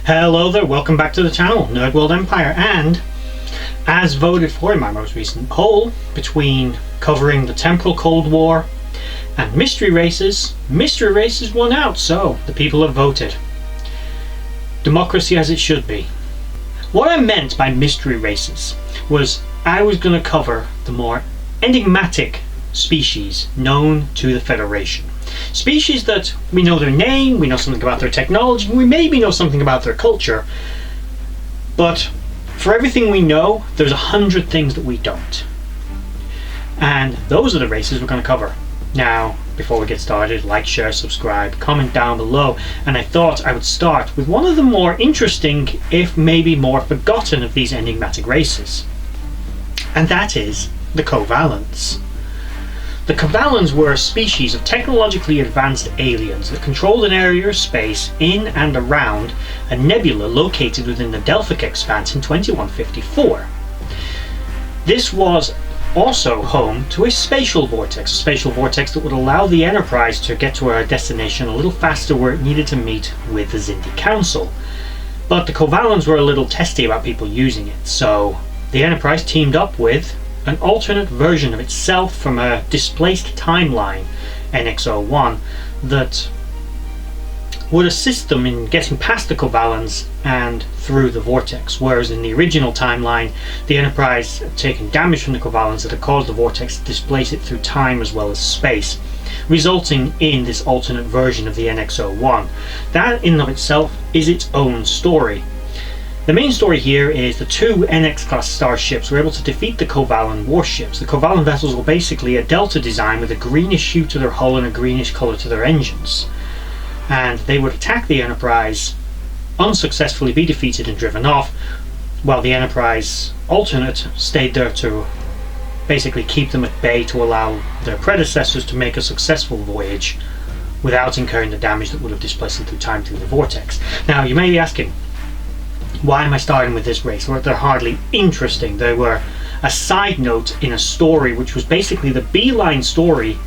Hello there, welcome back to the channel, Nerd World Empire, and as voted for in my most recent poll between covering the temporal Cold War and mystery races won out, so the people have voted. Democracy as it should be. What I meant by mystery races was I was going to cover the more enigmatic species known to the Federation. Species that we know their name, we know something about their technology, we maybe know something about their culture, but for everything we know, there's 100 things that we don't. And those are the races we're going to cover. Now, before we get started, like, share, subscribe, comment down below, and I thought I would start with one of the more interesting, if maybe more forgotten of these enigmatic races. And that is the Kovalaans. The Kovalaans were a species of technologically advanced aliens that controlled an area of space in and around a nebula located within the Delphic Expanse in 2154. This was also home to a spatial vortex that would allow the Enterprise to get to our destination a little faster where it needed to meet with the Xindi Council. But the Kovalaans were a little testy about people using it, so the Enterprise teamed up with an alternate version of itself from a displaced timeline, NX-01, that would assist them in getting past the Kovalaans and through the vortex, whereas in the original timeline the Enterprise had taken damage from the Kovalaans that had caused the vortex to displace it through time as well as space, resulting in this alternate version of the NX-01. That in and of itself is its own story. The main story here is the two NX-class starships were able to defeat the Kovalan warships. The Kovalan vessels were basically a delta design with a greenish hue to their hull and a greenish colour to their engines. And they would attack the Enterprise, unsuccessfully be defeated and driven off, while the Enterprise alternate stayed there to basically keep them at bay to allow their predecessors to make a successful voyage without incurring the damage that would have displaced them through time through the vortex. Now you may be asking, why am I starting with this race? Well, they're hardly interesting. They were a side note in a story which was basically the beeline story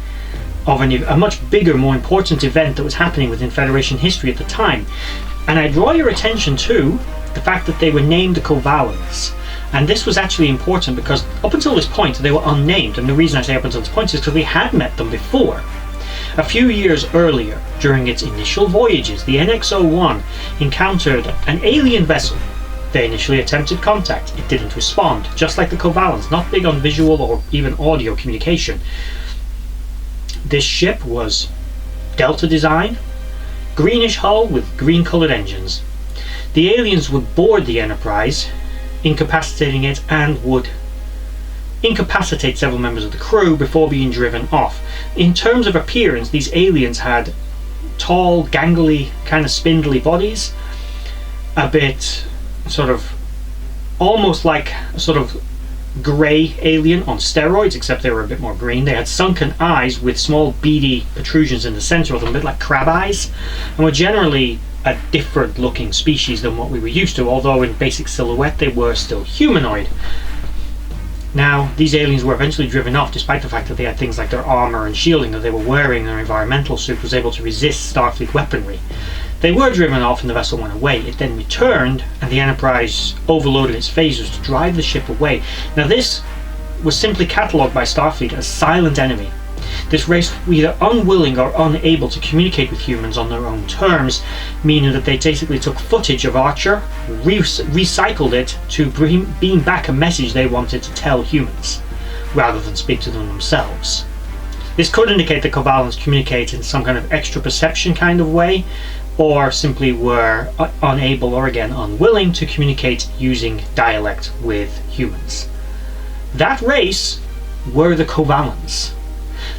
of a much bigger, more important event that was happening within Federation history at the time. And I draw your attention to the fact that they were named the Kovalaans. And this was actually important because up until this point they were unnamed, and the reason I say up until this point is because we had met them before. A few years earlier, during its initial voyages, the NX-01 encountered an alien vessel. They initially attempted contact. It didn't respond, just like the Kovalaans, not big on visual or even audio communication. This ship was delta design, greenish hull with green coloured engines. The aliens would board the Enterprise, incapacitating it, and would incapacitate several members of the crew before being driven off. In terms of appearance, these aliens had tall, gangly, kind of spindly bodies, a bit sort of almost like a sort of grey alien on steroids, except they were a bit more green. They had sunken eyes with small beady protrusions in the centre of them, a bit like crab eyes, and were generally a different looking species than what we were used to, although in basic silhouette they were still humanoid. Now, these aliens were eventually driven off despite the fact that they had things like their armour and shielding that they were wearing. Their environmental suit was able to resist Starfleet weaponry. They were driven off and the vessel went away. It then returned and the Enterprise overloaded its phasers to drive the ship away. Now this was simply catalogued by Starfleet as silent enemy. This race were either unwilling or unable to communicate with humans on their own terms, meaning that they basically took footage of Archer, recycled it to beam back a message they wanted to tell humans, rather than speak to them themselves. This could indicate that Kovalaans communicate in some kind of extra perception kind of way, or simply were unable or again unwilling to communicate using dialect with humans. That race were the Kovalaans.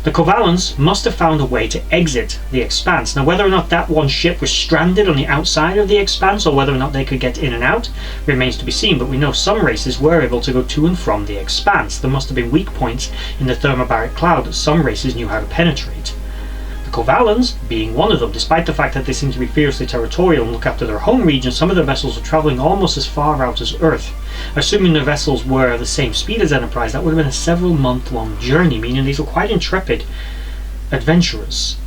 The Kovalaans must have found a way to exit the Expanse. Now whether or not that one ship was stranded on the outside of the Expanse or whether or not they could get in and out remains to be seen, but we know some races were able to go to and from the Expanse. There must have been weak points in the thermobaric cloud that some races knew how to penetrate. The Kovalaans being one of them, despite the fact that they seem to be fiercely territorial and look after their home region, some of their vessels were travelling almost as far out as Earth. Assuming their vessels were the same speed as Enterprise, that would have been a several month long journey, meaning these were quite intrepid adventurers,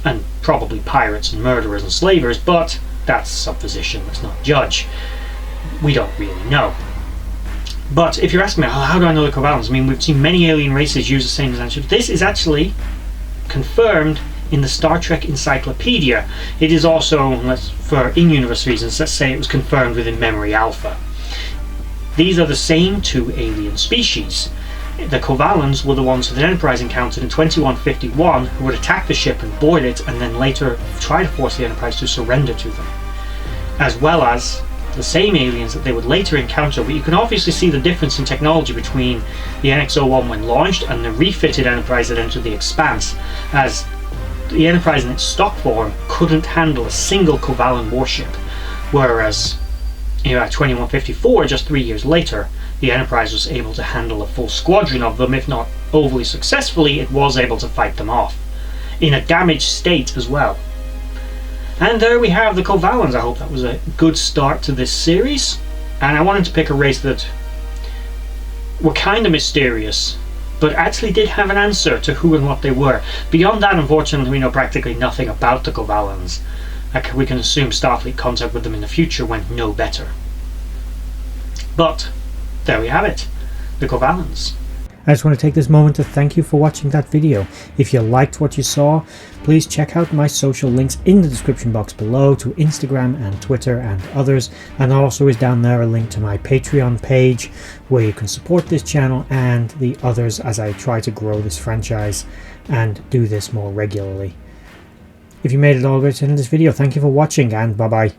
and probably pirates and murderers and slavers, but that's supposition, let's not judge. We don't really know. But if you're asking me, how do I know the Kovalaans? I mean, we've seen many alien races use the same design. This is actually confirmed in the Star Trek Encyclopedia. It is also, for in-universe reasons, let's say it was confirmed within Memory Alpha. These are the same two alien species. The Kovalaans were the ones that the Enterprise encountered in 2151, who would attack the ship and board it, and then later try to force the Enterprise to surrender to them. As well as the same aliens that they would later encounter, but you can obviously see the difference in technology between the NX-01 when launched and the refitted Enterprise that entered the Expanse, as the Enterprise in its stock form couldn't handle a single Kovalan warship, whereas at 2154, just 3 years later, the Enterprise was able to handle a full squadron of them. If not overly successfully, it was able to fight them off, in a damaged state as well. And there we have the Kovalaans. I hope that was a good start to this series, and I wanted to pick a race that were kind of mysterious, but actually did have an answer to who and what they were. Beyond that, unfortunately, we know practically nothing about the Kovalaans. We can assume Starfleet contact with them in the future went no better. But there we have it, the Kovalaans. I just want to take this moment to thank you for watching that video. If you liked what you saw, please check out my social links in the description box below to Instagram and Twitter and others, and also is down there a link to my Patreon page where you can support this channel and the others as I try to grow this franchise and do this more regularly. If you made it all the way to the end of this video, thank you for watching, and bye bye.